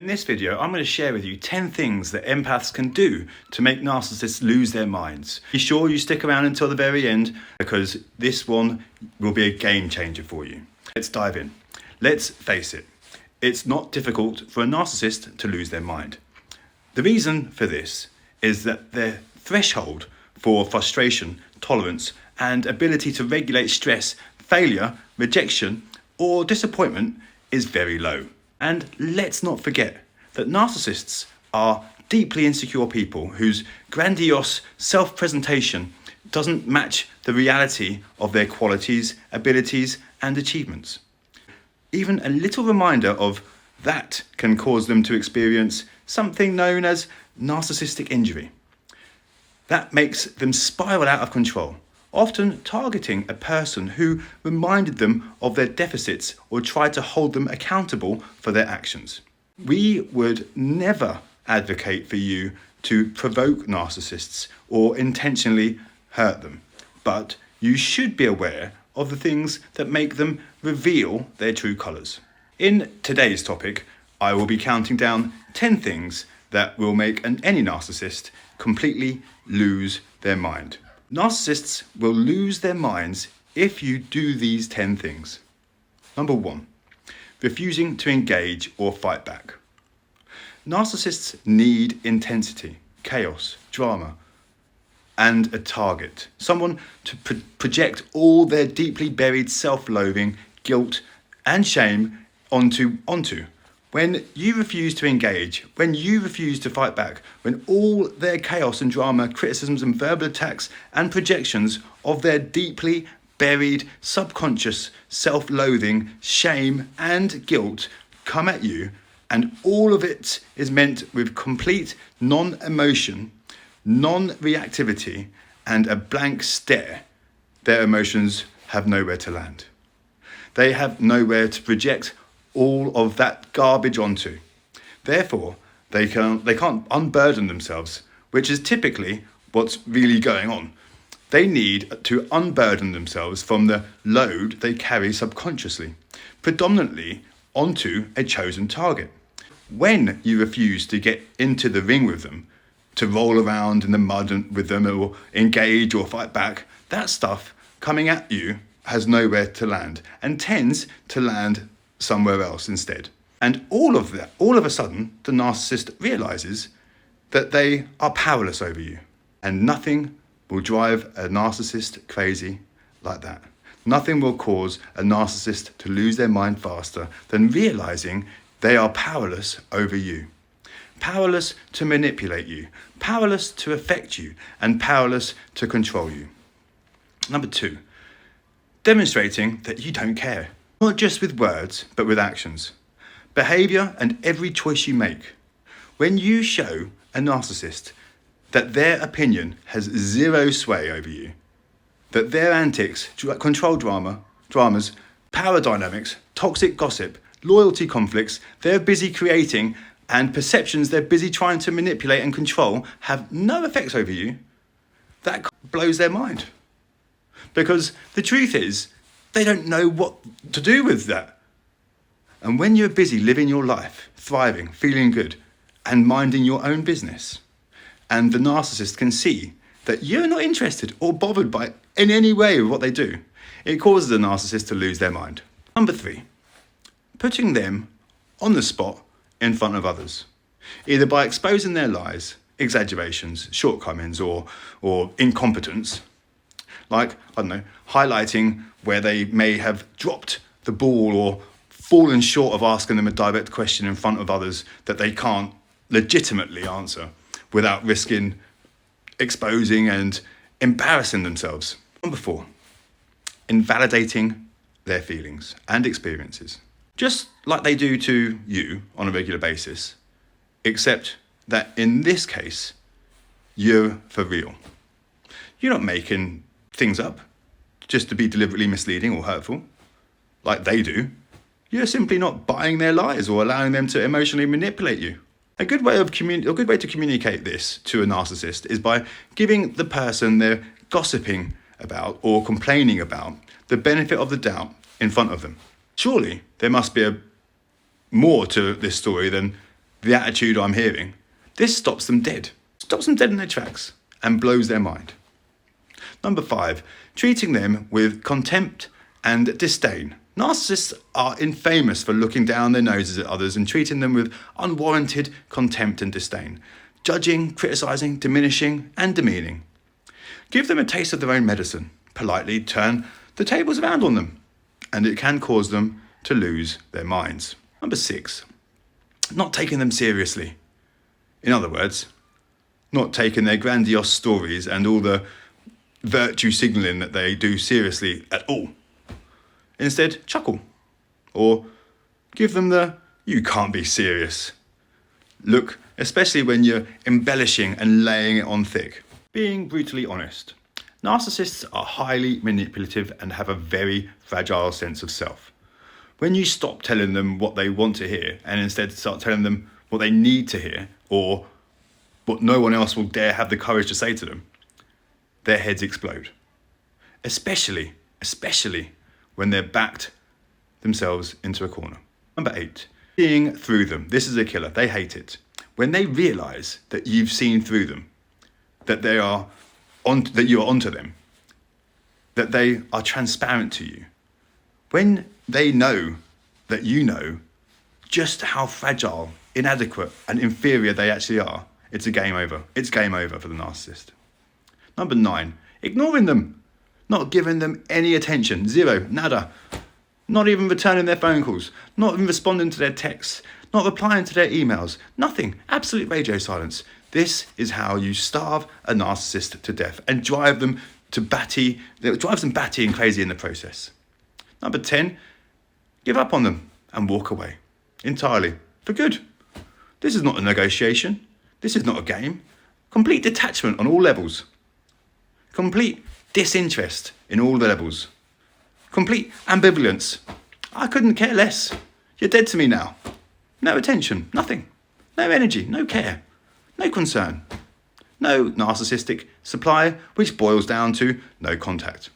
In this video, I'm going to share with you 10 things that empaths can do to make narcissists lose their minds. Be sure you stick around until the very end because this one will be a game changer for you. Let's dive in. Let's face it, it's not difficult for a narcissist to lose their mind. The reason for this is that their threshold for frustration, tolerance, and ability to regulate stress, failure, rejection, or disappointment is very low. And let's not forget that narcissists are deeply insecure people whose grandiose self-presentation doesn't match the reality of their qualities, abilities, and achievements. Even a little reminder of that can cause them to experience something known as narcissistic injury. That makes them spiral out of control, often targeting a person who reminded them of their deficits or tried to hold them accountable for their actions. We would never advocate for you to provoke narcissists or intentionally hurt them, but you should be aware of the things that make them reveal their true colours. In today's topic, I will be counting down 10 things that will make any narcissist completely lose their mind. Narcissists will lose their minds if you do these 10 things. Number 1, refusing to engage or fight back. Narcissists need intensity, chaos, drama, and a target. Someone to project all their deeply buried self-loathing, guilt, and shame onto. When you refuse to engage, when you refuse to fight back, when all their chaos and drama, criticisms and verbal attacks and projections of their deeply buried subconscious self-loathing, shame and guilt come at you, and all of it is meant with complete non-emotion, non-reactivity and a blank stare, their emotions have nowhere to land. They have nowhere to project all of that garbage onto. Therefore, they can't unburden themselves, which is typically what's really going on. They need to unburden themselves from the load they carry subconsciously, predominantly onto a chosen target. When you refuse to get into the ring with them, to roll around in the mud with them or engage or fight back, that stuff coming at you has nowhere to land and tends to land somewhere else instead. And all of a sudden, the narcissist realizes that they are powerless over you. And nothing will drive a narcissist crazy like that. Nothing will cause a narcissist to lose their mind faster than realizing they are powerless over you. Powerless to manipulate you, powerless to affect you, and powerless to control you. Number 2, demonstrating that you don't care. Not just with words, but with actions, behavior, and every choice you make. When you show a narcissist that their opinion has zero sway over you, that their antics, control dramas, power dynamics, toxic gossip, loyalty conflicts they're busy creating, and perceptions they're busy trying to manipulate and control have no effects over you, that blows their mind. Because the truth is, they don't know what to do with that. And when you're busy living your life, thriving, feeling good, and minding your own business, and the narcissist can see that you're not interested or bothered by in any way with what they do, it causes the narcissist to lose their mind. Number 3, putting them on the spot in front of others, either by exposing their lies, exaggerations, shortcomings, or incompetence, like, highlighting where they may have dropped the ball or fallen short of asking them a direct question in front of others that they can't legitimately answer without risking exposing and embarrassing themselves. Number 4, invalidating their feelings and experiences, just like they do to you on a regular basis, except that in this case, you're for real. You're not making things up just to be deliberately misleading or hurtful like they do. You're simply not buying their lies or allowing them to emotionally manipulate you. A good way to communicate this to a narcissist is by giving the person they're gossiping about or complaining about the benefit of the doubt in front of them. Surely there must be more to this story than the attitude I'm hearing, this stops them dead. Stops them dead in their tracks and blows their mind. Number 5, treating them with contempt and disdain. Narcissists are infamous for looking down their noses at others and treating them with unwarranted contempt and disdain, judging, criticising, diminishing and demeaning. Give them a taste of their own medicine. Politely turn the tables around on them, and it can cause them to lose their minds. Number 6, not taking them seriously. In other words, not taking their grandiose stories and all the virtue signalling that they do seriously at all. Instead, chuckle, or give them the "you can't be serious" look, especially when you're embellishing and laying it on thick. Being brutally honest. Narcissists are highly manipulative and have a very fragile sense of self. When you stop telling them what they want to hear and instead start telling them what they need to hear, or what no one else will dare have the courage to say to them, their heads explode. Especially when they're backed themselves into a corner. Number 8, seeing through them. This is a killer. They hate it. When they realise that you've seen through them, that you are onto them, that they are transparent to you. When they know that you know just how fragile, inadequate and inferior they actually are, it's a game over. It's game over for the narcissist. Number 9, ignoring them. Not giving them any attention. Zero, nada. Not even returning their phone calls. Not even responding to their texts. Not replying to their emails. Nothing. Absolute radio silence. This is how you starve a narcissist to death and drive them batty and crazy in the process. Number 10, give up on them and walk away. Entirely. For good. This is not a negotiation. This is not a game. Complete detachment on all levels. Complete disinterest in all the levels. Complete ambivalence. I couldn't care less. You're dead to me now. No attention, nothing. No energy, no care, no concern. No narcissistic supply, which boils down to no contact.